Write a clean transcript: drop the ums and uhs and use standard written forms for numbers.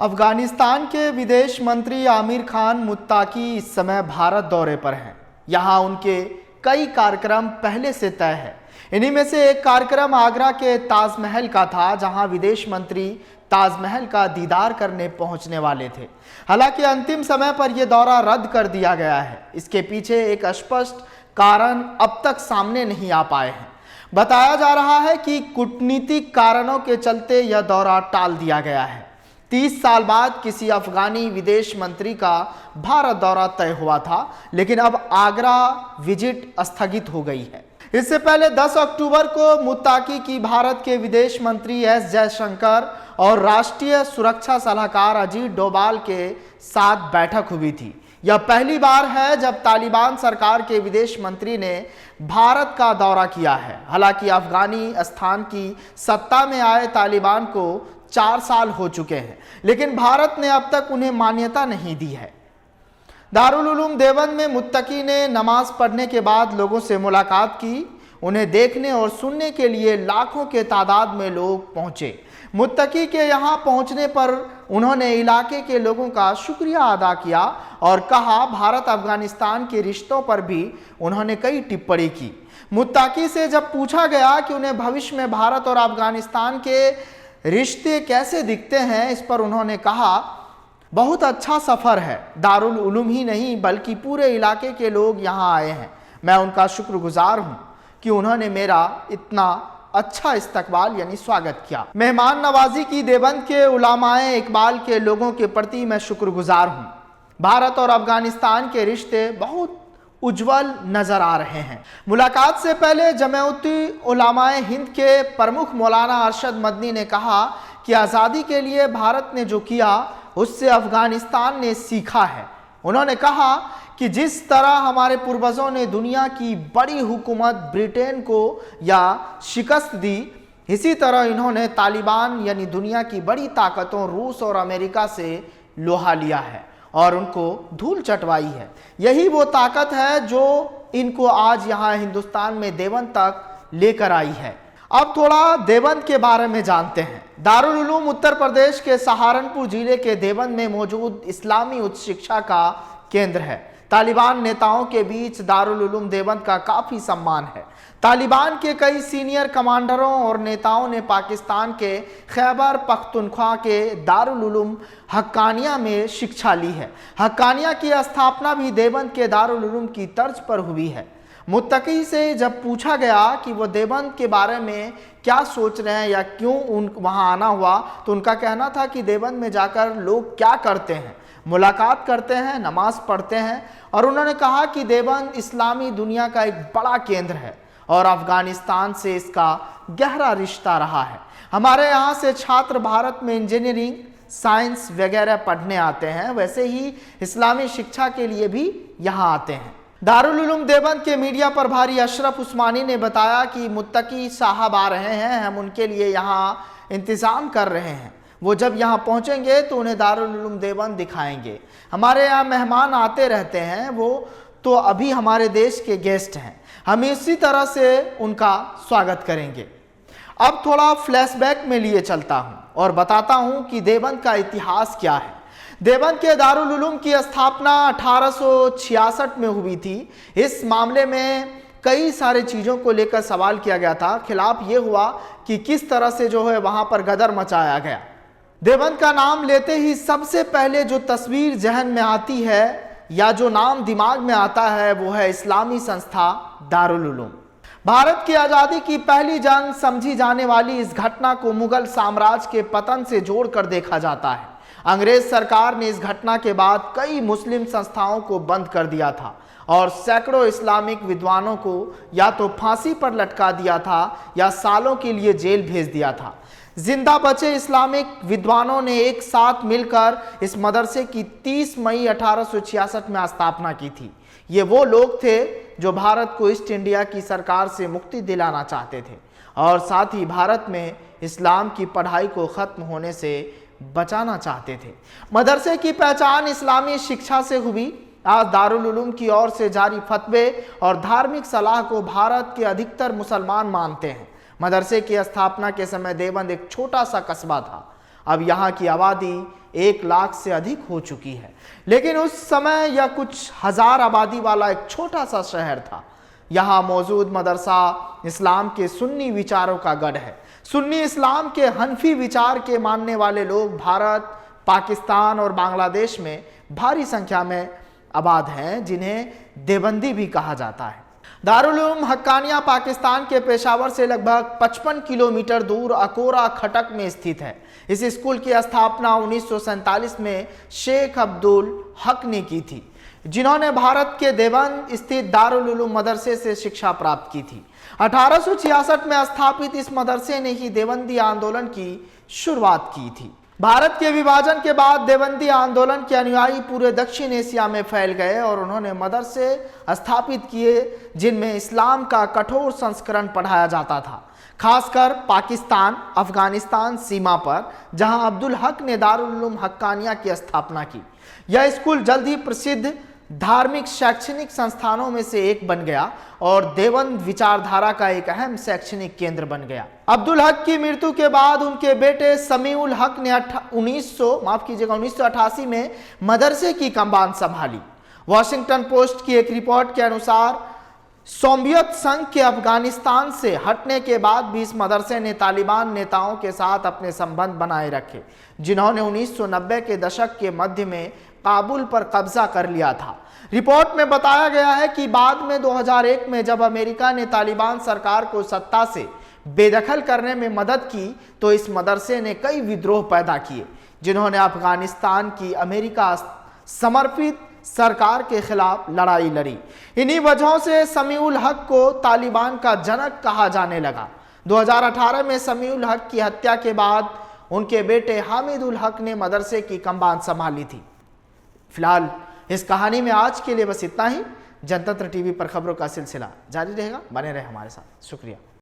अफगानिस्तान के विदेश मंत्री आमिर खान मुत्ताकी इस समय भारत दौरे पर हैं। यहाँ उनके कई कार्यक्रम पहले से तय है। इन्हीं में से एक कार्यक्रम आगरा के ताजमहल का था, जहां विदेश मंत्री ताजमहल का दीदार करने पहुंचने वाले थे। हालांकि अंतिम समय पर यह दौरा रद्द कर दिया गया है। इसके पीछे एक स्पष्ट कारण अब तक सामने नहीं आ पाए हैं। बताया जा रहा है कि कूटनीतिक कारणों के चलते यह दौरा टाल दिया गया है। 30 साल बाद किसी अफगानी विदेश मंत्री का भारत दौरा तय हुआ था, लेकिन अब आगरा विजिट स्थगित हो गई है। इससे पहले 10 अक्टूबर को मुत्ताकी की भारत के विदेश मंत्री एस जयशंकर और राष्ट्रीय सुरक्षा सलाहकार अजीत डोभाल के साथ बैठक हुई थी। यह पहली बार है जब तालिबान सरकार के विदेश मंत्री ने भारत का दौरा किया है। हालांकि अफगानिस्तान की सत्ता में आए तालिबान को 4 साल हो चुके हैं, लेकिन भारत ने अब तक उन्हें मान्यता नहीं दी है। दारुल उलूम देवबंद में मुत्तकी ने नमाज पढ़ने के बाद लोगों से मुलाकात की। उन्हें देखने और सुनने के लिए लाखों के तादाद में लोग पहुंचे। मुत्तकी के यहां पहुंचने पर उन्होंने इलाके के लोगों का शुक्रिया अदा किया और कहा, भारत अफगानिस्तान के रिश्तों पर भी उन्होंने कई टिप्पणी की। मुत्तकी से जब पूछा गया कि उन्हें भविष्य में भारत और अफगानिस्तान के रिश्ते कैसे दिखते हैं, इस पर उन्होंने कहा, बहुत अच्छा सफर है। दारुल उलूम ही नहीं बल्कि पूरे इलाके के लोग यहाँ आए हैं। मैं उनका शुक्रगुजार हूँ कि उन्होंने मेरा इतना अच्छा इस्तकबाल यानी स्वागत किया। मेहमान नवाजी की देवबंद के उलामाए इकबाल के लोगों के प्रति मैं शुक्रगुजार हूँ। भारत और अफगानिस्तान के रिश्ते बहुत उज्जवल नजर आ रहे हैं। मुलाकात से पहले जमायती उलामाए हिंद के प्रमुख मौलाना अरशद मदनी ने कहा कि आज़ादी के लिए भारत ने जो किया उससे अफगानिस्तान ने सीखा है। उन्होंने कहा कि जिस तरह हमारे पूर्वजों ने दुनिया की बड़ी हुकूमत ब्रिटेन को या शिकस्त दी, इसी तरह इन्होंने तालिबान यानी दुनिया की बड़ी ताकतों रूस और अमेरिका से लोहा लिया है और उनको धूल चटवाई है। यही वो ताकत है जो इनको आज यहाँ हिंदुस्तान में देवबंद तक लेकर आई है। अब थोड़ा देवबंद के बारे में जानते हैं। दारुल उलूम उत्तर प्रदेश के सहारनपुर जिले के देवबंद में मौजूद इस्लामी उच्च शिक्षा का केंद्र है। तालिबान नेताओं के बीच दारुल उलूम देवबंद का काफी सम्मान है। तालिबान के कई सीनियर कमांडरों और नेताओं ने पाकिस्तान के खैबर पख्तूनख्वा के दारुल उलूम हक्कानिया में शिक्षा ली है। हक्कानिया की स्थापना भी देवबंद के दारुल उलूम की तर्ज पर हुई है। मुत्तकी से जब पूछा गया कि वो देवबंद के बारे में क्या सोच रहे हैं या क्यों वहाँ आना हुआ, तो उनका कहना था कि देवबंद में जाकर लोग क्या करते हैं, मुलाकात करते हैं, नमाज पढ़ते हैं। और उन्होंने कहा कि देवबंद इस्लामी दुनिया का एक बड़ा केंद्र है और अफगानिस्तान से इसका गहरा रिश्ता रहा है। हमारे यहाँ से छात्र भारत में इंजीनियरिंग, साइंस वगैरह पढ़ने आते हैं, वैसे ही इस्लामी शिक्षा के लिए भी यहाँ आते हैं। दारुल उलूम देवबंद के मीडिया प्रभारी अशरफ उस्मानी ने बताया कि मुत्तकी साहब आ रहे हैं, हम उनके लिए यहाँ इंतज़ाम कर रहे हैं। वो जब यहाँ पहुँचेंगे तो उन्हें दारुल उलूम देवबंद दिखाएंगे। हमारे यहाँ मेहमान आते रहते हैं, वो तो अभी हमारे देश के गेस्ट हैं, हम इसी तरह से उनका स्वागत करेंगे। अब थोड़ा फ्लैशबैक में लिए चलता हूँ और बताता हूँ कि देवबंद का इतिहास क्या है। देवबंद के दारुल उलूम की स्थापना 1866 में हुई थी। इस मामले में कई सारे चीज़ों को लेकर सवाल किया गया था। खिलाफ ये हुआ कि किस तरह से जो है वहाँ पर गदर मचाया गया। देवबंद का नाम लेते ही सबसे पहले जो तस्वीर जहन में आती है या जो नाम दिमाग में आता है वो है इस्लामी संस्था दारुल उलूम। भारत की आज़ादी की पहली जंग समझी जाने वाली इस घटना को मुगल साम्राज्य के पतन से जोड़कर देखा जाता है। अंग्रेज सरकार ने इस घटना के बाद कई मुस्लिम संस्थाओं को बंद कर दिया था और सैकड़ों इस्लामिक विद्वानों को या तो फांसी पर लटका दिया था या सालों के लिए जेल भेज दिया था। जिंदा बचे इस्लामिक विद्वानों ने एक साथ मिलकर इस मदरसे की 30 मई 1866 में स्थापना की थी। ये वो लोग थे जो भारत को ईस्ट इंडिया की सरकार से मुक्ति दिलाना चाहते थे और साथ ही भारत में इस्लाम की पढ़ाई को ख़त्म होने से बचाना चाहते थे। मदरसे की पहचान इस्लामी शिक्षा से हुई। आज दारुल उलूम की ओर से जारी फतवे और धार्मिक सलाह को भारत के अधिकतर मुसलमान मानते हैं। मदरसे की स्थापना के समय देवबंद एक छोटा सा कस्बा था। अब यहाँ की आबादी 1 लाख से अधिक हो चुकी है। लेकिन उस समय यह कुछ हजार आबादी वाला एक छोटा सा शहर था। यहाँ मौजूद मदरसा इस्लाम के सुन्नी विचारों का गढ़ है। सुन्नी इस्लाम के हनफी विचार के मानने वाले लोग भारत, पाकिस्तान और बांग्लादेश में भारी संख्या में आबाद हैं, जिन्हें देवबंदी भी कहा जाता है। दारुल उलूम हक्कानिया पाकिस्तान के पेशावर से लगभग 55 किलोमीटर दूर अकोरा खटक में स्थित है। इस स्कूल की स्थापना 1947 में शेख अब्दुल हक ने की थी, जिन्होंने भारत के देवबंद स्थित दारुल उलूम मदरसे से शिक्षा प्राप्त की थी। 1866 में स्थापित इस मदरसे ने ही देवबंदी आंदोलन की शुरुआत की थी। भारत के विभाजन के बाद देवबंदी आंदोलन के अनुयायी पूरे दक्षिण एशिया में फैल गए और उन्होंने मदरसे स्थापित किए, जिनमें इस्लाम का कठोर संस्करण पढ़ाया जाता था, खासकर पाकिस्तान अफगानिस्तान सीमा पर, जहां अब्दुल हक ने दारुल उलूम हक्कानिया की स्थापना की। यह स्कूल जल्द ही प्रसिद्ध धार्मिक शैक्षणिक संस्थानों में से एक बन गया और देवबंद विचारधारा का एक अहम शैक्षणिक केंद्र बन गया। अब्दुल हक की मृत्यु के बाद उनके बेटे समीउल हक ने 1988 में मदरसे की कमान संभाली। वॉशिंगटन पोस्ट की एक रिपोर्ट के अनुसार सोवियत संघ के अफगानिस्तान से हटने के बाद भी इस मदरसे ने तालिबान नेताओं के साथ अपने संबंध बनाए रखे, जिन्होंने 1990 के दशक के मध्य में काबुल पर कब्जा कर लिया था। रिपोर्ट में बताया गया है कि बाद में 2001 में जब अमेरिका ने तालिबान सरकार को सत्ता से बेदखल करने में मदद की, तो इस मदरसे ने कई विद्रोह पैदा किए, जिन्होंने अफगानिस्तान की अमेरिका समर्पित सरकार के खिलाफ लड़ाई लड़ी। इन्हीं वजहों से समीउल हक को तालिबान का जनक कहा जाने लगा। 2018 में समीउल हक की हत्या के बाद उनके बेटे हामिदुल हक ने मदरसे की कमान संभाली थी। फिलहाल इस कहानी में आज के लिए बस इतना ही। जनतंत्र टीवी पर खबरों का सिलसिला जारी रहेगा, बने रहे हमारे साथ। शुक्रिया।